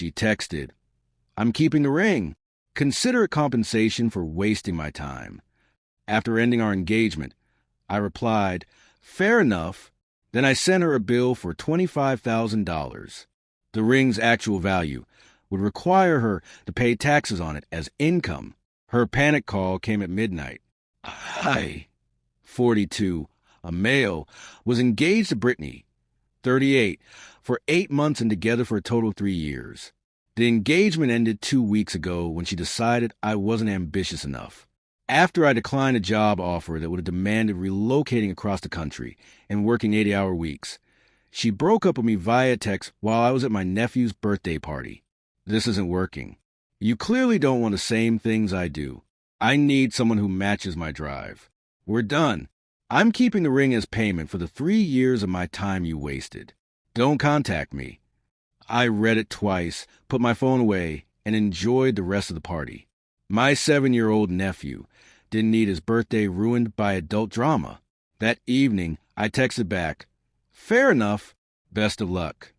She texted, "I'm keeping the ring. Consider it compensation for wasting my time." After ending our engagement, I replied, "Fair enough." Then I sent her a bill for $25,000. The ring's actual value would require her to pay taxes on it as income. Her panic call came at midnight. I, 42, a male, was engaged to Brittany, 38, for 8 months and together for a total of 3 years. The engagement ended 2 weeks ago when she decided I wasn't ambitious enough. After I declined a job offer that would have demanded relocating across the country and working 80-hour weeks, she broke up with me via text while I was at my nephew's birthday party. This isn't working. You clearly don't want the same things I do. I need someone who matches my drive. We're done. I'm keeping the ring as payment for the 3 years of my time you wasted. Don't contact me. I read it twice, put my phone away, and enjoyed the rest of the party. My 7-year-old nephew didn't need his birthday ruined by adult drama. That evening, I texted back, "Fair enough. Best of luck."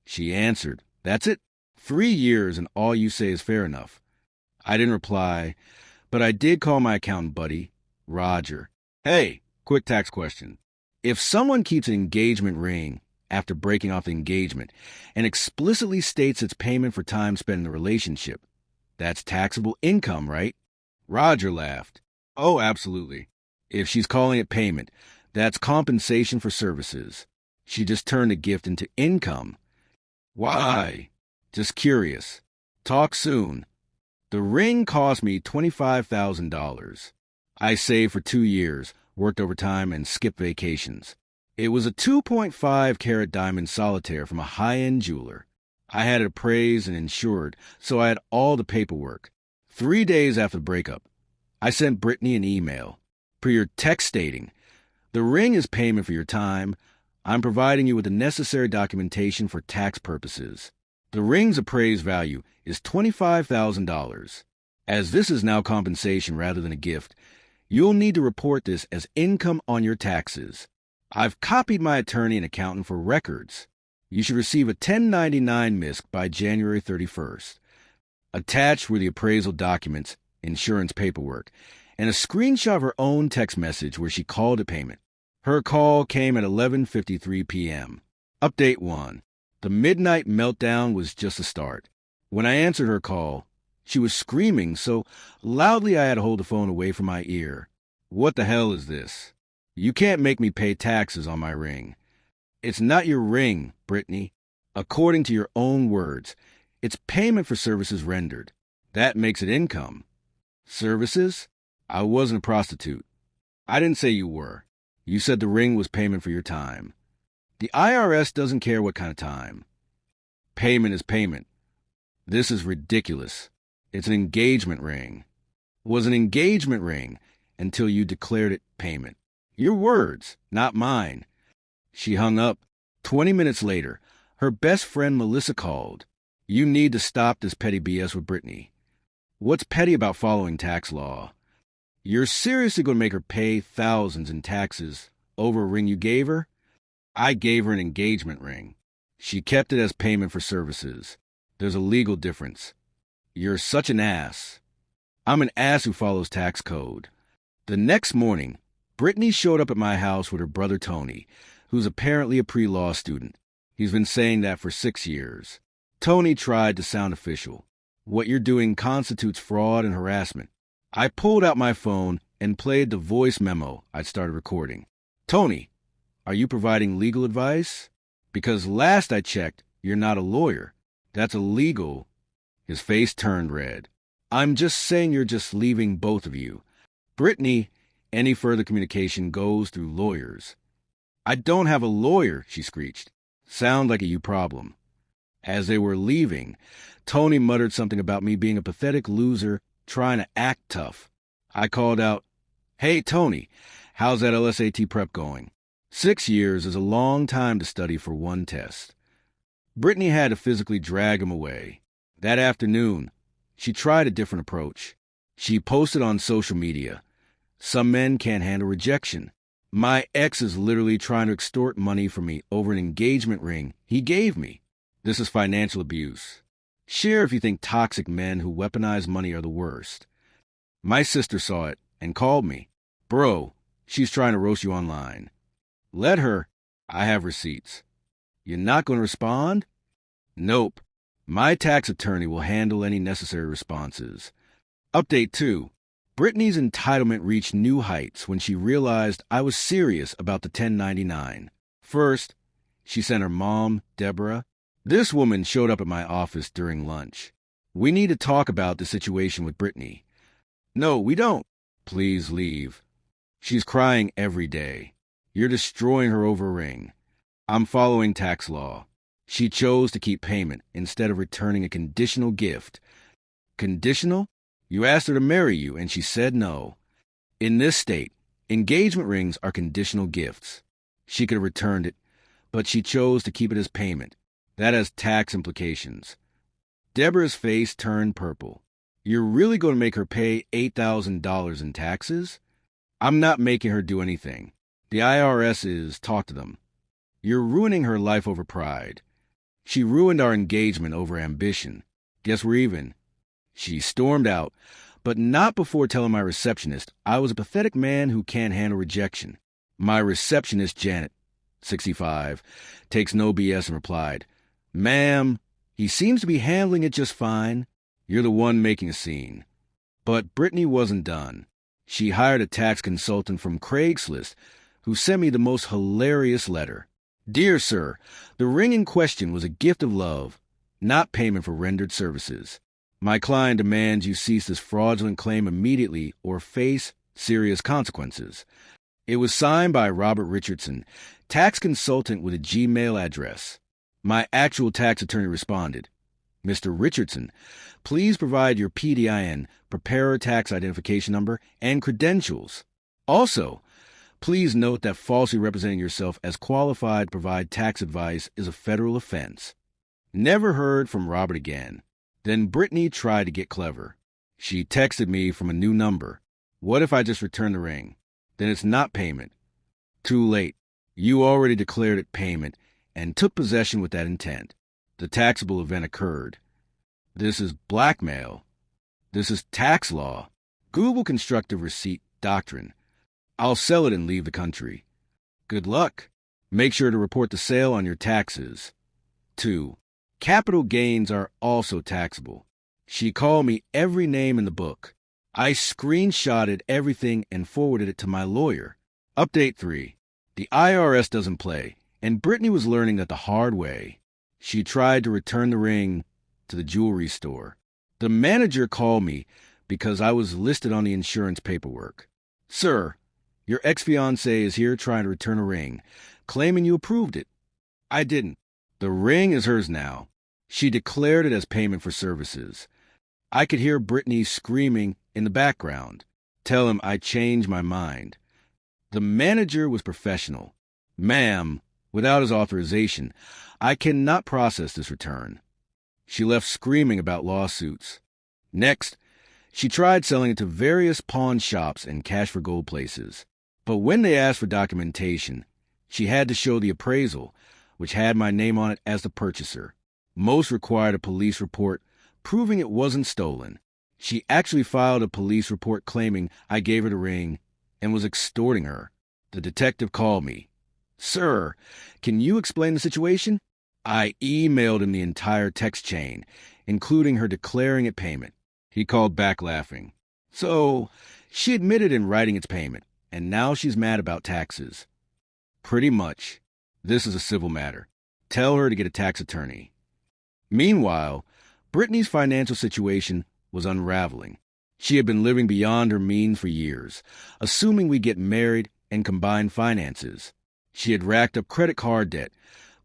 She answered, "That's it? 3 years and all you say is fair enough." I didn't reply, but I did call my accountant buddy, Roger. "Hey, quick tax question. If someone keeps an engagement ring after breaking off the engagement and explicitly states it's payment for time spent in the relationship, that's taxable income, right?" Roger laughed. "Oh, absolutely. If she's calling it payment, that's compensation for services. She just turned a gift into income." "Why?" "Just curious. Talk soon." The ring cost me $25,000. I saved for 2 years, worked overtime, and skipped vacations. It was a 2.5-carat diamond solitaire from a high-end jeweler. I had it appraised and insured, so I had all the paperwork. 3 days after the breakup, I sent Brittany an email. Per your text stating, "The ring is payment for your time. I'm providing you with the necessary documentation for tax purposes." The ring's appraised value is $25,000. As this is now compensation rather than a gift, you'll need to report this as income on your taxes. I've copied my attorney and accountant for records. You should receive a 1099 MISC by January 31st. Attached were the appraisal documents, insurance paperwork, and a screenshot of her own text message where she called it payment. Her call came at 11:53 p.m. Update 1. The midnight meltdown was just a start. When I answered her call, she was screaming so loudly I had to hold the phone away from my ear. "What the hell is this? You can't make me pay taxes on my ring." "It's not your ring, Brittany. According to your own words, it's payment for services rendered. That makes it income." "Services? I wasn't a prostitute." "I didn't say you were. You said the ring was payment for your time. The IRS doesn't care what kind of time. Payment is payment. This is ridiculous. It's an engagement ring. Was an engagement ring until you declared it payment. Your words, not mine." She hung up. 20 minutes later, her best friend Melissa called. "You need to stop this petty BS with Brittany." "What's petty about following tax law? You're seriously going to make her pay thousands in taxes over a ring you gave her?" "I gave her an engagement ring. She kept it as payment for services. There's a legal difference." "You're such an ass." "I'm an ass who follows tax code." The next morning, Brittany showed up at my house with her brother Tony, who's apparently a pre-law student. He's been saying that for 6 years. Tony tried to sound official. "What you're doing constitutes fraud and harassment." I pulled out my phone and played the voice memo I'd started recording. "Tony, are you providing legal advice? Because last I checked, you're not a lawyer. That's illegal." His face turned red. "I'm just saying you're just leaving both of you. Brittany, any further communication goes through lawyers." "I don't have a lawyer," she screeched. "Sound like a you problem." As they were leaving, Tony muttered something about me being a pathetic loser trying to act tough. I called out, "Hey, Tony, how's that LSAT prep going?" 6 years is a long time to study for one test. Brittany had to physically drag him away. That afternoon, she tried a different approach. She posted on social media, "Some men can't handle rejection. My ex is literally trying to extort money from me over an engagement ring he gave me. This is financial abuse. Share if you think toxic men who weaponize money are the worst. My sister saw it and called me. Bro, she's trying to roast you online. Let her. I have receipts. You're not going to respond? Nope. My tax attorney will handle any necessary responses. Update 2. Brittany's entitlement reached new heights when she realized I was serious about the 1099. First, she sent her mom, Deborah. This woman showed up at my office during lunch. We need to talk about the situation with Brittany. No, we don't. Please leave. She's crying every day. You're destroying her over a ring. I'm following tax law. She chose to keep payment instead of returning a conditional gift. Conditional? You asked her to marry you, and she said no. In this state, engagement rings are conditional gifts. She could have returned it, but she chose to keep it as payment. That has tax implications. Deborah's face turned purple. You're really going to make her pay $8,000 in taxes? I'm not making her do anything. The IRS is, talk to them. You're ruining her life over pride. She ruined our engagement over ambition. Guess we're even. She stormed out, but not before telling my receptionist I was a pathetic man who can't handle rejection. My receptionist, Janet, 65, takes no BS and replied, Ma'am, he seems to be handling it just fine. You're the one making a scene. But Brittany wasn't done. She hired a tax consultant from Craigslist who sent me the most hilarious letter. Dear sir, the ring in question was a gift of love, not payment for rendered services. My client demands you cease this fraudulent claim immediately or face serious consequences. It was signed by Robert Richardson, tax consultant with a Gmail address. My actual tax attorney responded, Mr. Richardson, please provide your PDIN, preparer tax identification number, and credentials. Also, please note that falsely representing yourself as qualified to provide tax advice is a federal offense. Never heard from Robert again. Then Brittany tried to get clever. She texted me from a new number. What if I just return the ring? Then it's not payment. Too late. You already declared it payment and took possession with that intent. The taxable event occurred. This is blackmail. This is tax law. Google constructive receipt doctrine. I'll sell it and leave the country. Good luck. Make sure to report the sale on your taxes. 2. Capital gains are also taxable. She called me every name in the book. I screenshotted everything and forwarded it to my lawyer. Update 3. The IRS doesn't play, and Brittany was learning that the hard way. She tried to return the ring to the jewelry store. The manager called me because I was listed on the insurance paperwork. Sir, your ex-fiancé is here trying to return a ring, claiming you approved it. I didn't. The ring is hers now. She declared it as payment for services. I could hear Brittany screaming in the background. Tell him I changed my mind. The manager was professional. Ma'am, without his authorization, I cannot process this return. She left screaming about lawsuits. Next, she tried selling it to various pawn shops and cash for gold places. But when they asked for documentation, she had to show the appraisal, which had my name on it as the purchaser. Most required a police report proving it wasn't stolen. She actually filed a police report claiming I gave her the ring and was extorting her. The detective called me. Sir, can you explain the situation? I emailed him the entire text chain, including her declaring it payment. He called back laughing. So, she admitted in writing its payment, and now she's mad about taxes. Pretty much. This is a civil matter. Tell her to get a tax attorney. Meanwhile, Brittany's financial situation was unraveling. She had been living beyond her means for years, assuming we'd get married and combine finances. She had racked up credit card debt,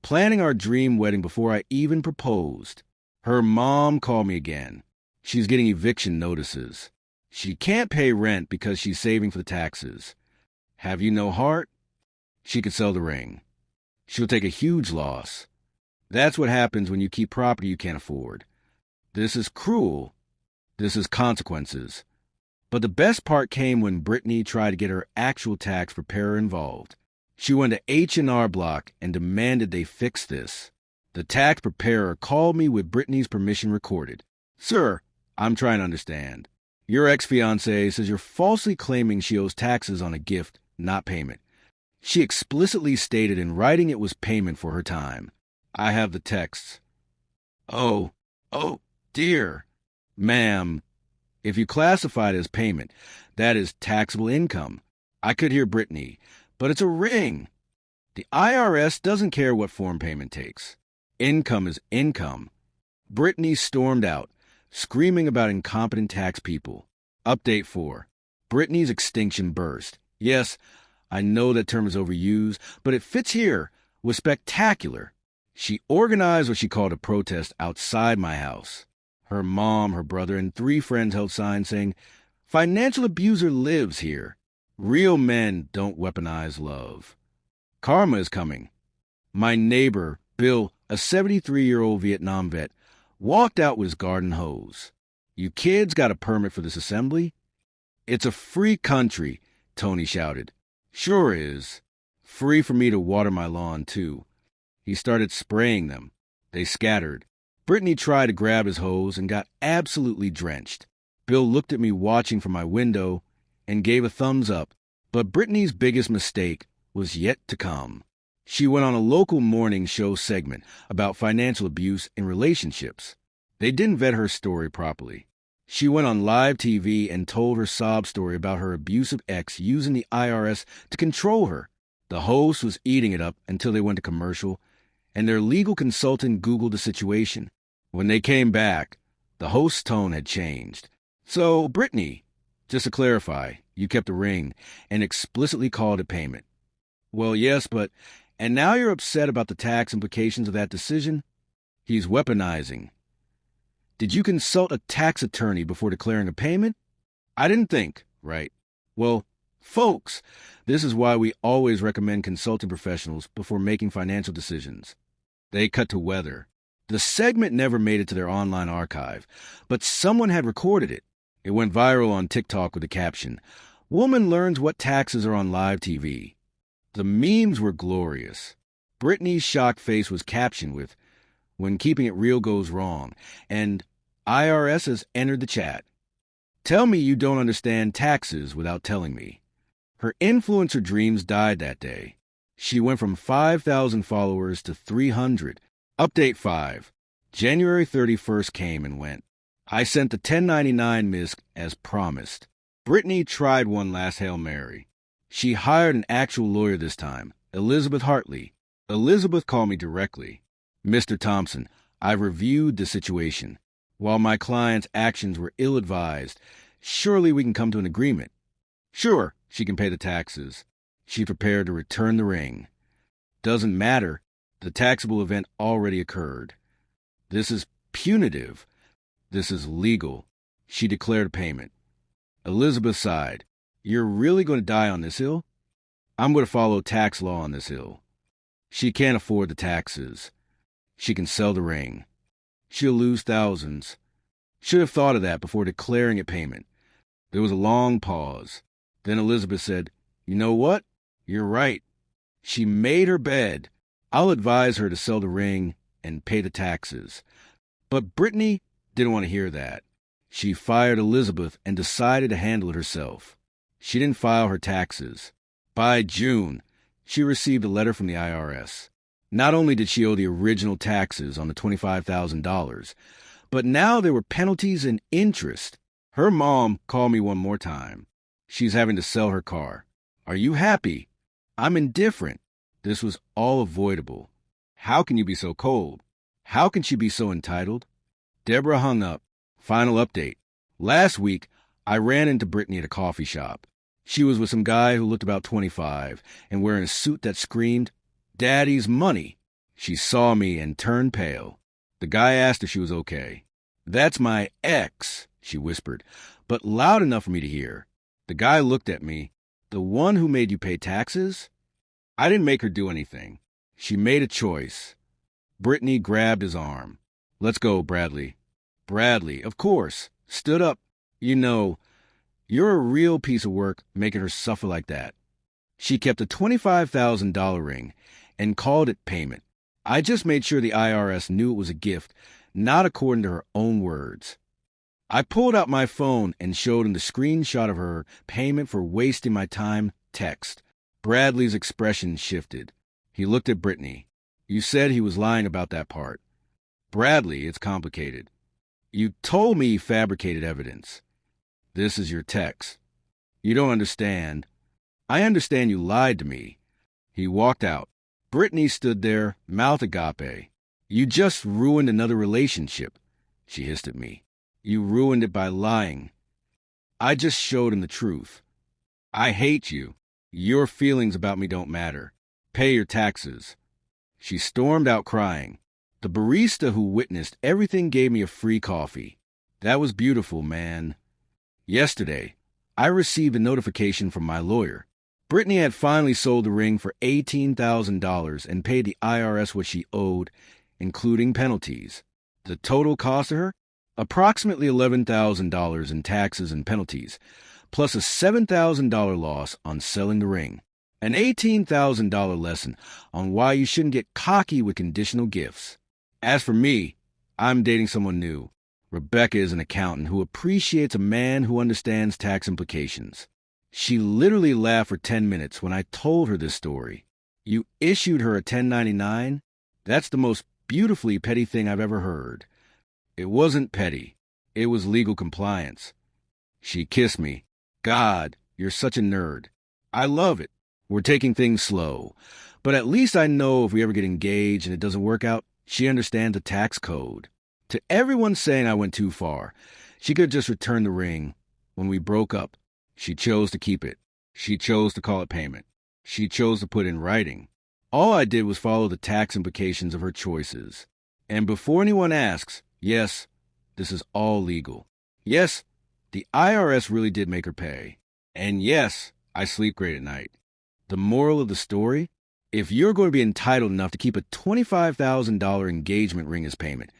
planning our dream wedding before I even proposed. Her mom called me again. She's getting eviction notices. She can't pay rent because she's saving for the taxes. Have you no heart? She could sell the ring. She'll take a huge loss. That's what happens when you keep property you can't afford. This is cruel. This is consequences. But the best part came when Brittany tried to get her actual tax preparer involved. She went to H&R Block and demanded they fix this. The tax preparer called me with Brittany's permission recorded. Sir, I'm trying to understand. Your ex-fiancée says you're falsely claiming she owes taxes on a gift, not payment. She explicitly stated in writing it was payment for her time. I have the texts. Oh, dear. Ma'am, if you classify it as payment, that is taxable income. I could hear Brittany, but it's a ring. The IRS doesn't care what form payment takes. Income is income. Brittany stormed out, screaming about incompetent tax people. Update 4. Brittany's extinction burst. Yes, I know that term is overused, but it fits here. Was spectacular. She organized what she called a protest outside my house. Her mom, her brother, and 3 friends held signs saying, "Financial abuser lives here. Real men don't weaponize love." Karma is coming. My neighbor, Bill, a 73-year-old Vietnam vet, walked out with his garden hose. "You kids got a permit for this assembly?" "It's a free country," Tony shouted. "Sure is. Free for me to water my lawn, too." He started spraying them. They scattered. Brittany tried to grab his hose and got absolutely drenched. Bill looked at me watching from my window and gave a thumbs up. But Brittany's biggest mistake was yet to come. She went on a local morning show segment about financial abuse in relationships. They didn't vet her story properly. She went on live TV and told her sob story about her abusive ex using the IRS to control her. The host was eating it up until they went to commercial, and their legal consultant Googled the situation. When they came back, the host's tone had changed. "So, Brittany, just to clarify, you kept a ring and explicitly called it payment." "Well, yes, but... And now you're upset about the tax implications of that decision?" "He's weaponizing." "Did you consult a tax attorney before declaring a payment?" "I didn't think, right. Well, folks, this is why we always recommend consulting professionals before making financial decisions." They cut to weather. The segment never made it to their online archive, but someone had recorded it. It went viral on TikTok with the caption, "Woman learns what taxes are on live TV." The memes were glorious. Brittany's shocked face was captioned with, "When keeping it real goes wrong," and "IRS has entered the chat. Tell me you don't understand taxes without telling me." Her influencer dreams died that day. She went from 5,000 followers to 300. Update 5. January 31st came and went. I sent the 1099 MISC as promised. Brittany tried one last Hail Mary. She hired an actual lawyer this time, Elizabeth Hartley. Elizabeth called me directly. "Mr. Thompson, I've reviewed the situation. While my client's actions were ill-advised, surely we can come to an agreement." Sure, she can pay the taxes. She prepared to return the ring. Doesn't matter. The taxable event already occurred. This is punitive. This is legal. She declared a payment. Elizabeth sighed. "You're really going to die on this hill?" "I'm going to follow tax law on this hill." She can't afford the taxes. She can sell the ring. She'll lose thousands. Should have thought of that before declaring it payment. There was a long pause. Then Elizabeth said, "You know what? You're right." She made her bed. I'll advise her to sell the ring and pay the taxes. But Brittany didn't want to hear that. She fired Elizabeth and decided to handle it herself. She didn't file her taxes. By June, she received a letter from the IRS. Not only did she owe the original taxes on the $25,000, but now there were penalties and interest. Her mom called me one more time. She's having to sell her car. "Are you happy?" "I'm indifferent." This was all avoidable. How can you be so cold? How can she be so entitled? Deborah hung up. Final update. Last week, I ran into Brittany at a coffee shop. She was with some guy who looked about 25 and wearing a suit that screamed, "Daddy's money." She saw me and turned pale. The guy asked if she was okay. "That's my ex," she whispered, but loud enough for me to hear. The guy looked at me. "The one who made you pay taxes?" I didn't make her do anything. She made a choice. Brittany grabbed his arm. "Let's go, Bradley." Bradley, of course, stood up. "You know, you're a real piece of work making her suffer like that." She kept a $25,000 ring and called it payment. I just made sure the IRS knew it was a gift, not according to her own words. I pulled out my phone and showed him the screenshot of her payment for wasting my time text. Bradley's expression shifted. He looked at Brittany. You said he was lying about that part. Bradley, it's complicated. You told me he fabricated evidence. This is your text. You don't understand. I understand you lied to me. He walked out. Brittany stood there, mouth agape. You just ruined another relationship, she hissed at me. You ruined it by lying. I just showed him the truth. I hate you. Your feelings about me don't matter. Pay your taxes. She stormed out crying. The barista who witnessed everything gave me a free coffee. That was beautiful, man. Yesterday, I received a notification from my lawyer. Brittany had finally sold the ring for $18,000 and paid the IRS what she owed, including penalties. The total cost to her? Approximately $11,000 in taxes and penalties, plus a $7,000 loss on selling the ring. An $18,000 lesson on why you shouldn't get cocky with conditional gifts. As for me, I'm dating someone new. Rebecca is an accountant who appreciates a man who understands tax implications. She literally laughed for 10 minutes when I told her this story. You issued her a 1099? That's the most beautifully petty thing I've ever heard. It wasn't petty. It was legal compliance. She kissed me. God, you're such a nerd. I love it. We're taking things slow. But at least I know if we ever get engaged and it doesn't work out, she understands the tax code. To everyone saying I went too far, she could have just returned the ring. When we broke up, she chose to keep it. She chose to call it payment. She chose to put in writing. All I did was follow the tax implications of her choices. And before anyone asks, yes, this is all legal. Yes, the IRS really did make her pay. And yes, I sleep great at night. The moral of the story? If you're going to be entitled enough to keep a $25,000 engagement ring as payment,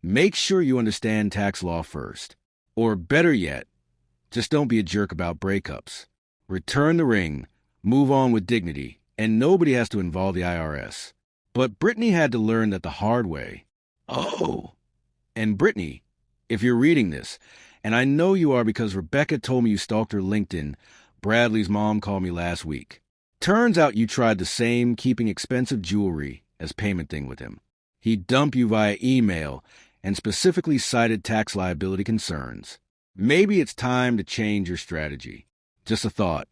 make sure you understand tax law first. Or better yet, just don't be a jerk about breakups. Return the ring, move on with dignity, and nobody has to involve the IRS. But Brittany had to learn that the hard way. Oh! And Brittany, if you're reading this, and I know you are because Rebecca told me you stalked her LinkedIn, Bradley's mom called me last week. Turns out you tried the same keeping expensive jewelry as payment thing with him. He dumped you via email and specifically cited tax liability concerns. Maybe it's time to change your strategy. Just a thought.